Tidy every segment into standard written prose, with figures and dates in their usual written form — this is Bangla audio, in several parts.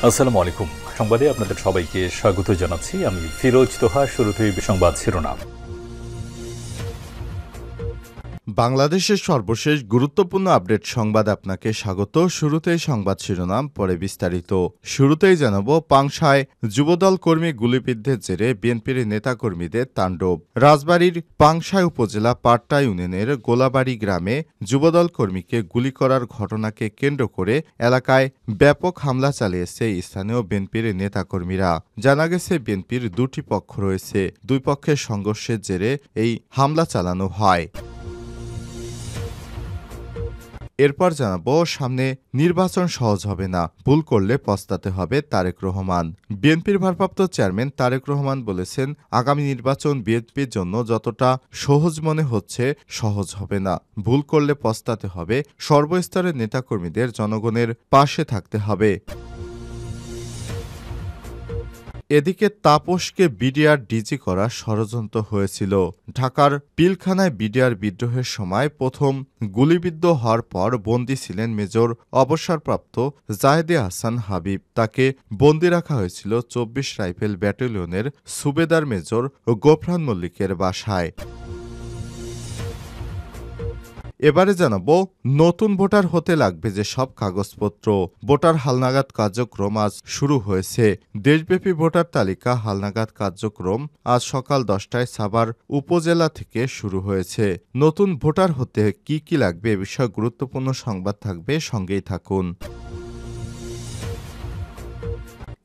আসসালামু আলাইকুম। সংবাদে আপনাদের সবাইকে স্বাগত জানাচ্ছি। আমি ফিরোজ তোহা। শুরুতেই সংবাদ শিরোনাম। বাংলাদেশের সর্বশেষ গুরুত্বপূর্ণ আপডেট সংবাদ আপনাকে স্বাগত। শুরুতেই সংবাদ শিরোনাম, পরে বিস্তারিত। শুরুতেই জানাবো, পাংশায় যুবদল কর্মী গুলিবিদ্ধের জেরে বিএনপির নেতাকর্মীদের তাণ্ডব। রাজবাড়ীর পাংশায় উপজেলা পাট্টা ইউনিয়নের গোলাবাড়ি গ্রামে যুবদল কর্মীকে গুলি করার ঘটনাকে কেন্দ্র করে এলাকায় ব্যাপক হামলা চালিয়েছে স্থানীয় বিএনপির নেতাকর্মীরা। জানা গেছে, বিএনপির দুটি পক্ষ রয়েছে। দুই পক্ষের সংঘর্ষের জেরে এই হামলা চালানো হয়। এরপর জানাবো, সামনে নির্বাচন সহজ হবে না, ভুল করলে পস্তাতে হবে তারেক রহমান। বিএনপির ভারপ্রাপ্ত চেয়ারম্যান তারেক রহমান বলেছেন, আগামী নির্বাচন বিএনপির জন্য যতটা সহজ মনে হচ্ছে সহজ হবে না, ভুল করলে পস্তাতে হবে। সর্বস্তরের নেতাকর্মীদের জনগণের পাশে থাকতে হবে। এদিকে তাপসকে বিডিআর ডিজি করার ষড়যন্ত্র হয়েছিল। ঢাকার পিলখানায় বিডিআর বিদ্রোহের সময় প্রথম গুলিবিদ্ধ হওয়ার পর বন্দী ছিলেন মেজর অবসরপ্রাপ্ত জাহেদে হাসান হাবিব। তাকে বন্দী রাখা হয়েছিল ২৪ রাইফেল ব্যাটালিয়নের সুবেদার মেজর গোফরান মল্লিকের বাসায়। এবারে জানাবো, নতুন ভোটার হতে লাগবে যে সব কাগজপত্র। ভোটার হালনাগাদ কার্যক্রম আজ শুরু হয়েছে। দেশব্যাপী ভোটার তালিকা হালনাগাদ কার্যক্রম আজ সকাল 10টায় সাভার উপজেলা থেকে শুরু হয়েছে। নতুন ভোটার হতে কি কি লাগবে এ বিষয়ে গুরুত্বপূর্ণ সংবাদ থাকবে, সঙ্গেই থাকুন।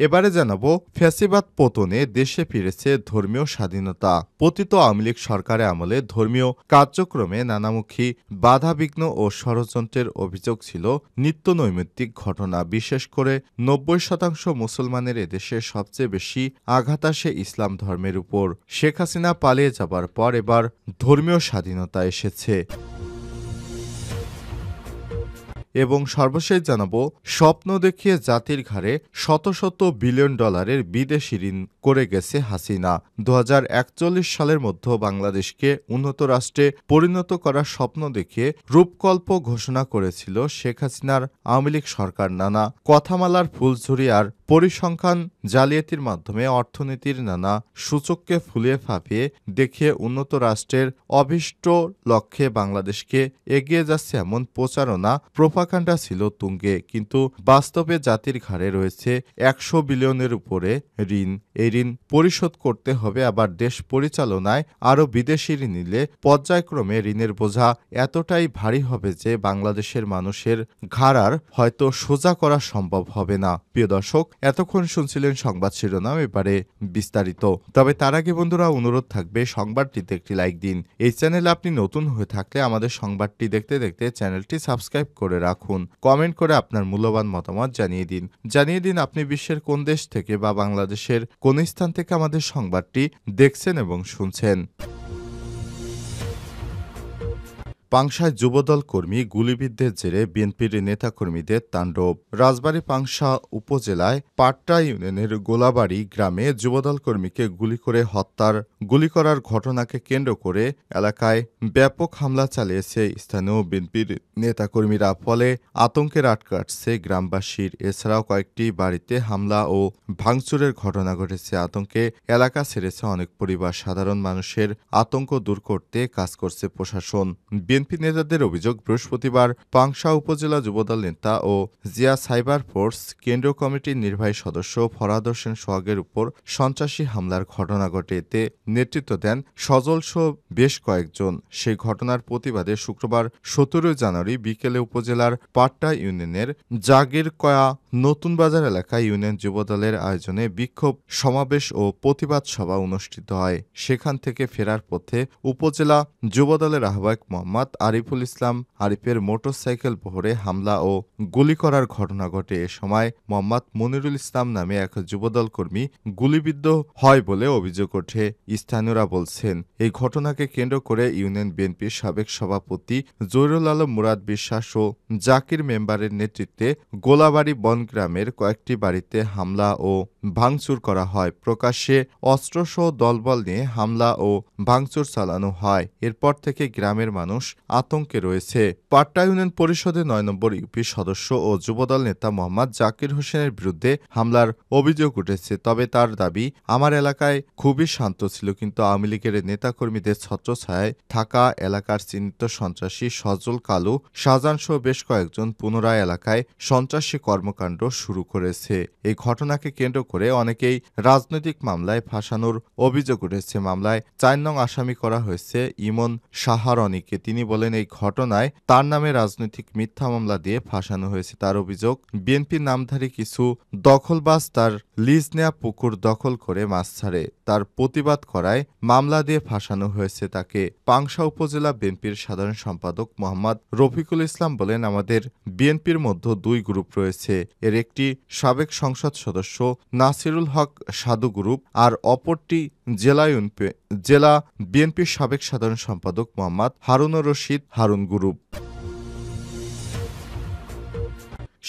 এবারে জানাবো, ফ্যাসিবাদ পতনে দেশে ফিরেছে ধর্মীয় স্বাধীনতা। পতিত আওয়ামী লীগ সরকারের আমলে ধর্মীয় কার্যক্রমে নানামুখী বাধাবিঘ্ন ও ষড়যন্ত্রের অভিযোগ ছিল নিত্য নৈমিত্তিক ঘটনা। বিশেষ করে ৯০% মুসলমানের এদেশে সবচেয়ে বেশি আঘাত আসে ইসলাম ধর্মের উপর। শেখ হাসিনা পালিয়ে যাবার পর এবার ধর্মীয় স্বাধীনতা এসেছে। এবং সর্বশেষ জানাবো, স্বপ্ন দেখিয়ে জাতির ঘাড়ে শত শত বিলিয়ন ডলারের বিদেশি ঋণ করে গেছে হাসিনা। ২০৪১ সালের মধ্যে বাংলাদেশকে উন্নত রাষ্ট্রে পরিণত করার স্বপ্ন দেখিয়ে রূপকল্প ঘোষণা করেছিল শেখ হাসিনার আওয়ামী লীগ সরকার। নানা কথামালার ফুলঝুরি আর পরিসংখ্যান জালিয়াতির মাধ্যমে অর্থনীতির নানা সূচককে ফুলিয়ে ফাঁপিয়ে দেখিয়ে উন্নত রাষ্ট্রের অভীষ্ট লক্ষ্যে বাংলাদেশকে এগিয়ে যাচ্ছে এমন প্রচারণা প্রোপাগান্ডা ছিল তুঙ্গে। কিন্তু বাস্তবে জাতির ঘাড়ে রয়েছে ১০০ বিলিয়নের উপরে ঋণ। এই ঋণ পরিশোধ করতে হবে। আবার দেশ পরিচালনায় আরও বিদেশি ঋণ নিলে পর্যায়ক্রমে ঋণের বোঝা এতটাই ভারী হবে যে বাংলাদেশের মানুষের ঘাড় আর হয়তো সোজা করা সম্ভব হবে না। প্রিয় দর্শক, এতক্ষণ শুনছিলেন সংবাদ শিরোনাম, এবারে বিস্তারিত। তবে তার আগে বন্ধুরা, অনুরোধ থাকবে সংবাদটিতে একটি লাইক দিন। এই চ্যানেলে আপনি নতুন হয়ে থাকলে আমাদের সংবাদটি দেখতে দেখতে চ্যানেলটি সাবস্ক্রাইব করে রাখুন। কমেন্ট করে আপনার মূল্যবান মতামত জানিয়ে দিন আপনি বিশ্বের কোন দেশ থেকে বা বাংলাদেশের কোন স্থান থেকে আমাদের সংবাদটি দেখছেন এবং শুনছেন। পাংশায় যুবদল কর্মী গুলিবিদ্ধের জেরে বিএনপির নেতাকর্মীদের তাণ্ডব। রাজবাড়ী পাংশা উপজেলায় পাট্টা ইউনিয়নের গোলাবাড়ি গ্রামে যুবদল কর্মীকে গুলি করার ঘটনাকে কেন্দ্র করে এলাকায় ব্যাপক হামলা চালিয়েছে স্থানীয় বিএনপির নেতাকর্মীরা। ফলে আতঙ্কের আট কাটছে গ্রামবাসীর। এছাড়াও কয়েকটি বাড়িতে হামলা ও ভাঙচুরের ঘটনা ঘটেছে। আতঙ্কে এলাকা ছেড়েছে অনেক পরিবার। সাধারণ মানুষের আতঙ্ক দূর করতে কাজ করছে প্রশাসন। বিএনপি নেতাদের অভিযোগ, বৃহস্পতিবার পাংশা উপজেলা যুবদল নেতা ও জিয়া সাইবার ফোর্স কেন্দ্রীয় কমিটির নির্বাহী সদস্য ফরহাদ হোসেন সোহাগের উপর সন্ত্রাসী হামলার ঘটনা ঘটে। এতে নেতৃত্ব দেন সজলসহ বেশ কয়েকজন। সেই ঘটনার প্রতিবাদে শুক্রবার ১৭ জানুয়ারি বিকেলে উপজেলার পাট্টা ইউনিয়নের জাগির কয়া নতুন বাজার এলাকায় ইউনিয়ন যুবদলের আয়োজনে বিক্ষোভ সমাবেশ ও প্রতিবাদ সভা অনুষ্ঠিত হয়। সেখান থেকে ফেরার পথে উপজেলা যুবদলের আহ্বায়ক মোহাম্মদ আরিফুল ইসলাম আরিফের মোটরসাইকেল বহরে হামলা ও গুলি করার ঘটনা ঘটে। এ সময় মোহাম্মদ মনিরুল ইসলাম নামে এক যুবদল কর্মী গুলিবিদ্ধ হয় বলে অভিযোগ ওঠে। স্থানীয়রা বলছেন, এই ঘটনাকে কেন্দ্র করে ইউনিয়ন বিএনপির সাবেক সভাপতি জহিরুল আলম মুরাদ বিশ্বাস ও জাকির মেম্বারের নেতৃত্বে গোলাবাড়ি বনগ্রামের কয়েকটি বাড়িতে হামলা ও ভাঙচুর করা হয়। প্রকাশ্যে অস্ত্রসহ দলবল নিয়ে হামলা ও ভাঙচুর চালানো হয়। এরপর থেকে গ্রামের মানুষ আতঙ্কে রয়েছে। পাট্টা ইউনিয়ন পরিষদের ৯ নম্বর ইউপি সদস্য ও যুবদল নেতা মোহাম্মদ জাকির হোসেনের বিরুদ্ধে হামলার অভিযোগ উঠেছে। তবে তার দাবি, আমার এলাকায় খুবই শান্ত ছিল, কিন্তু আওয়ামী লীগের নেতাকর্মীদের ছত্রছায়ায় থাকা এলাকার চিহ্নিত সন্ত্রাসী সজল কালু, শাহজাহানসহ বেশ কয়েকজন পুনরায় এলাকায় সন্ত্রাসী কর্মকাণ্ড শুরু করেছে। এই ঘটনাকে কেন্দ্র করে অনেকেই রাজনৈতিক মামলায় ফাঁসানোর অভিযোগ উঠেছে। মামলায় ৪ নং আসামি করা হয়েছে ইমন সাহারণীকে। তিনি বলেন, এই ঘটনায় তার নামে রাজনৈতিক মিথ্যা মামলা দিয়ে ফাঁসানো হয়েছে। তার অভিযোগ, বিএনপির নামধারী কিছু দখলবাজ তার লিজ নেয়া পুকুর দখল করে মাছ ছাড়ে। তার প্রতিবাদ করায় মামলা দিয়ে ফাঁসানো হয়েছে তাকে। পাংশা উপজেলা বিএনপির সাধারণ সম্পাদক মোহাম্মদ রফিকুল ইসলাম বলেন, আমাদের বিএনপির মধ্যে ২ গ্রুপ রয়েছে। এর একটি সাবেক সংসদ সদস্য নাসিরুল হক সাধু গ্রুপ, আর অপরটি জেলা বিএনপির সাবেক সাধারণ সম্পাদক মোহাম্মদ হারুনুর রশিদ হারুন গ্রুপ।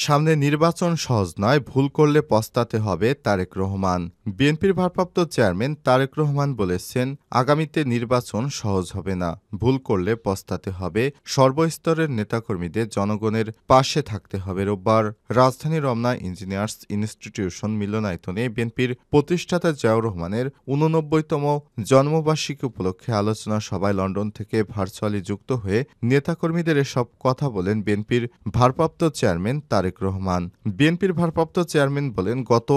সামনে নির্বাচন সহজ নয়, ভুল করলে পস্তাতে হবে তারেক রহমান। বিএনপির ভারপ্রাপ্ত চেয়ারম্যান তারেক রহমান বলেছেন, আগামীতে নির্বাচন সহজ হবে না, ভুল করলে পস্তাতে হবে। সর্বস্তরের নেতাকর্মীদের জনগণের পাশে থাকতে হবে। রোববার রাজধানীর রমনা ইঞ্জিনিয়ার্স ইনস্টিটিউশন মিলনায়তনে বিএনপির প্রতিষ্ঠাতা জিয়াউর রহমানের ৮৯তম জন্মবার্ষিকী উপলক্ষে আলোচনা সভায় লন্ডন থেকে ভার্চুয়ালি যুক্ত হয়ে নেতাকর্মীদের এসব কথা বলেন বিএনপির ভারপ্রাপ্ত চেয়ারম্যান তারেক রহমান। বিএনপির ভারপ্রাপ্ত চেয়ারম্যান বলেন, গত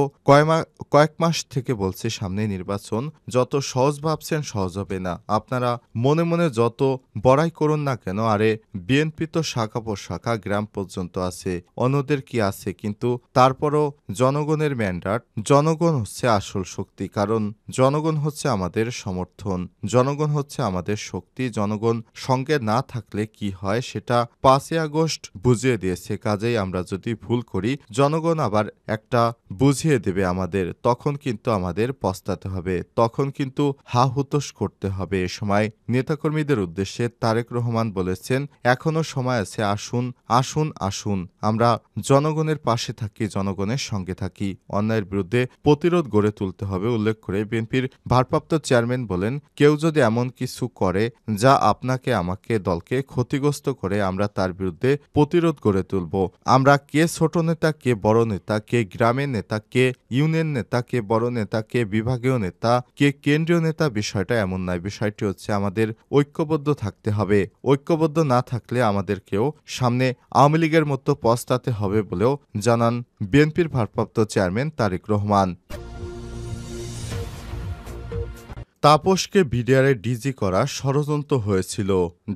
কয়েক মাস থেকে বলছে সামনে নির্বাচন, যত সহজ ভাবছেন সহজ হবে না। আপনারা মনে মনে যত বড়াই করুন না কেন, আরে বিএনপি তো শাখা প্রশাখা গ্রাম পর্যন্ত আছে, অন্যদের কি আছে? কিন্তু তারপরও জনগণের ম্যান্ডেট, জনগণ হচ্ছে আসল শক্তি। কারণ জনগণ হচ্ছে আমাদের সমর্থন, জনগণ হচ্ছে আমাদের শক্তি। জনগণ সঙ্গে না থাকলে কি হয় সেটা ৫ই আগস্ট বুঝিয়ে দিয়েছে। কাজেই আমরা যদি ভুল করি, জনগণ আবার একটা বুঝিয়ে দেবে আমাদের, তখন কিন্তু আমাদের পস্তাতে হবে, তখন কিন্তু হা হুতোষ করতে হবে। এ সময় নেতাকর্মীদের উদ্দেশ্যে তারেক রহমান বলেছেন, এখনো সময় আছে, আসুন আসুন আসুন, আমরা জনগণের পাশে থাকি, জনগণের সঙ্গে থাকি। অন্যায়ের বিরুদ্ধে প্রতিরোধ গড়ে তুলতে হবে। উল্লেখ করে বিএনপির ভারপ্রাপ্ত চেয়ারম্যান বলেন, কেউ যদি এমন কিছু করে যা আপনাকে, আমাকে, দলকে ক্ষতিগ্রস্ত করে, আমরা তার বিরুদ্ধে প্রতিরোধ গড়ে তুলব। আমরা কে ছোট নেতা, কে বড় নেতা, কে গ্রামের নেতা, কে ইউনিয়ন নেতা, কে বড় নেতা, কে বিভাগীয় নেতা, কে কেন্দ্রীয় নেতা, বিষয়টা এমন নয়। বিষয়টি হচ্ছে আমাদের ঐক্যবদ্ধ থাকতে হবে। ঐক্যবদ্ধ না থাকলে আমাদেরকেও সামনে আওয়ামী লীগের মতো পস্তাতে হবে বলেও জানান বিএনপির ভারপ্রাপ্ত চেয়ারম্যান তারেক রহমান। তাপসকে বিডিআরে ডিজি করা ষড়যন্ত্র হয়েছিল।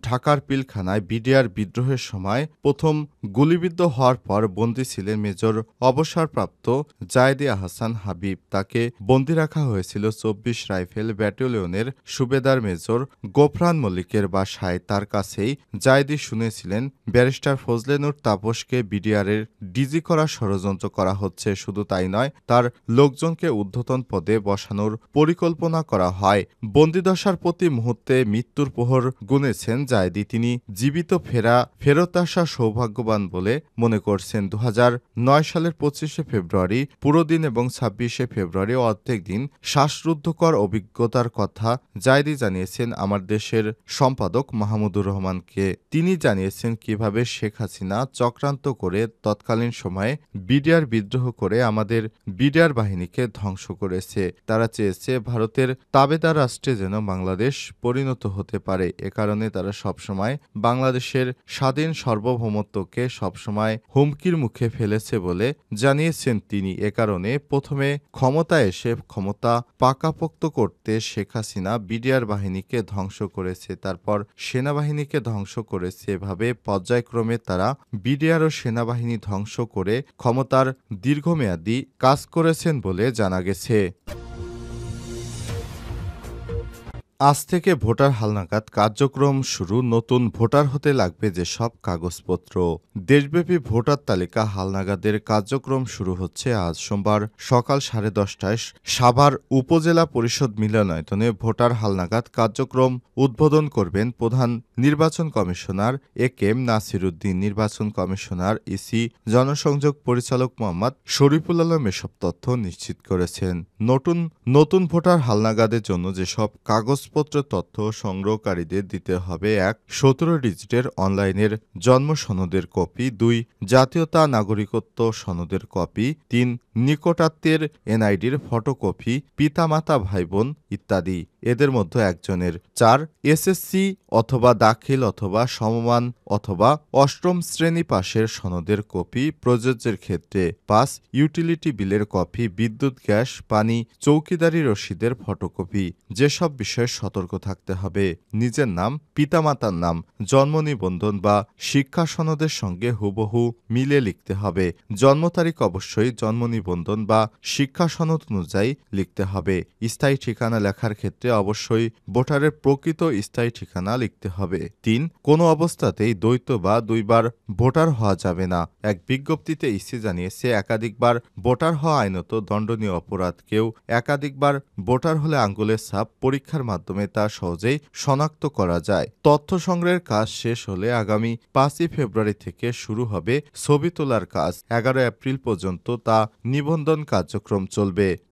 ঢাকার পিলখানায় বিডিআর বিদ্রোহের সময় প্রথম গুলিবিদ্ধ হওয়ার পর বন্দী ছিলেন মেজর অবসরপ্রাপ্ত জায়েদী আহসান হাবিব। তাকে বন্দী রাখা হয়েছিল ২৪ রাইফেল ব্যাটালিয়নের সুবেদার মেজর গোফরান মল্লিকের বাসায়। তার কাছেই জায়েদী শুনেছিলেন ব্যারিস্টার ফজলে নূর তাপসকে বিডিআরের ডিজি করা ষড়যন্ত্র করা হচ্ছে। শুধু তাই নয়, তার লোকজনকে ঊর্ধ্বতন পদে বসানোর পরিকল্পনা করা হয়। বন্দিদশার প্রতি মুহূর্তে মৃত্যুর প্রহর গুনেছেন জায়েদী। তিনি জীবিত ফেরত আসা সৌভাগ্যবান বলে মনে করছেন। ২০০৯ সালের ২৫শে ফেব্রুয়ারি পুরো দিন এবং ২৬শে ফেব্রুয়ারি অর্ধেক দিন শ্বাসরুদ্ধকর অভিজ্ঞতার কথা জায়েদী জানিয়েছেন আমার দেশের সম্পাদক মাহমুদুর রহমানকে। তিনি জানিয়েছেন কিভাবে শেখ হাসিনা চক্রান্ত করে তৎকালীন সময়ে বিডিআর বিদ্রোহ করে আমাদের বিডিআর বাহিনীকে ধ্বংস করেছে। তারা চেয়েছে ভারতের তাবেদার রাষ্ট্রে যেন বাংলাদেশ পরিণত হতে পারে। এ কারণে তারা সবসময় বাংলাদেশের স্বাধীন সার্বভৌমত্বকে সবসময় হুমকির মুখে ফেলেছে বলে জানিয়েছেন তিনি। এ কারণে প্রথমে ক্ষমতায় এসে ক্ষমতা পাকাপোক্ত করতে শেখ হাসিনা বিডিআর বাহিনীকে ধ্বংস করেছে, তারপর সেনাবাহিনীকে ধ্বংস করেছে। এভাবে পর্যায়ক্রমে তারা বিডিআর ও সেনাবাহিনী ধ্বংস করে ক্ষমতার দীর্ঘমেয়াদী কাজ করেছেন বলে জানা গেছে। আজ থেকে ভোটার হালনাগাদ কার্যক্রম শুরু। নতুন ভোটার হতে লাগবে যেসব কাগজপত্র। দেশব্যাপী ভোটার তালিকা হালনাগাদের কার্যক্রম শুরু হচ্ছে আজ সোমবার সকাল 10:30টায় সাভার উপজেলা পরিষদ মিলনায়তনে ভোটার হালনাগাদ কার্যক্রম উদ্বোধন করবেন প্রধান নির্বাচন কমিশনার এ.কে.এম. নাসির উদ্দিন। নির্বাচন কমিশনার ইসি জনসংযোগ পরিচালক মোহাম্মদ শরীফুল আলম এসব তথ্য নিশ্চিত করেছেন। নতুন ভোটার হালনাগাদের জন্য যেসব কাগজ কাগজপত্র তথ্য সংগ্রহকারীদের দিতে হবে ১ ১৭ ডিজিটের অনলাইনের জন্ম সনদের কপি, ২ জাতীয়তা নাগরিকত্ব সনদের কপি, ৩ নিকটাত্মীয়ের এনআইডির ফটোকপি, পিতামাতা ভাইবোন ইত্যাদি এদের মধ্যে একজনের, ৪ এসএসসি অথবা দাখিল অথবা সমমান অথবা অষ্টম শ্রেণী পাশের সনদের কপি প্রযোজ্যের ক্ষেত্রে, ৫ ইউটিলিটি বিলের কপি, বিদ্যুৎ, গ্যাস, পানি, চৌকিদারি রসিদের ফটোকপি। যেসব বিষয়ে সতর্ক থাকতে হবে: নিজের নাম, পিতামাতার নাম জন্ম নিবন্ধন বা শিক্ষা সনদের সঙ্গে হুবহু মিলে লিখতে হবে। জন্ম তারিখ অবশ্যই জন্ম নিবন্ধন বা শিক্ষা সনদ অনুযায়ী লিখতে হবে। স্থায়ী ঠিকানা লেখার ক্ষেত্রে অবশ্যই ভোটারের প্রকৃত স্থায়ী ঠিকানা লিখতে হবে। ৩ কোনো অবস্থাতেই দ্বৈত বা দুইবার ভোটার হওয়া যাবে না। এক বিজ্ঞপ্তিতে ইসি জানিয়েছে, একাধিকবার ভোটার হওয়া আইনত দণ্ডনীয় অপরাধ। কেউ একাধিকবার ভোটার হলে আঙ্গুলের ছাপ পরীক্ষার মাধ্যমে তা সহজেই শনাক্ত করা যায়। তথ্য সংগ্রহের কাজ শেষ হলে আগামী ৫ই ফেব্রুয়ারি থেকে শুরু হবে ছবি তোলার কাজ। ১১ এপ্রিল পর্যন্ত তা নিবন্ধন কার্যক্রম চলবে।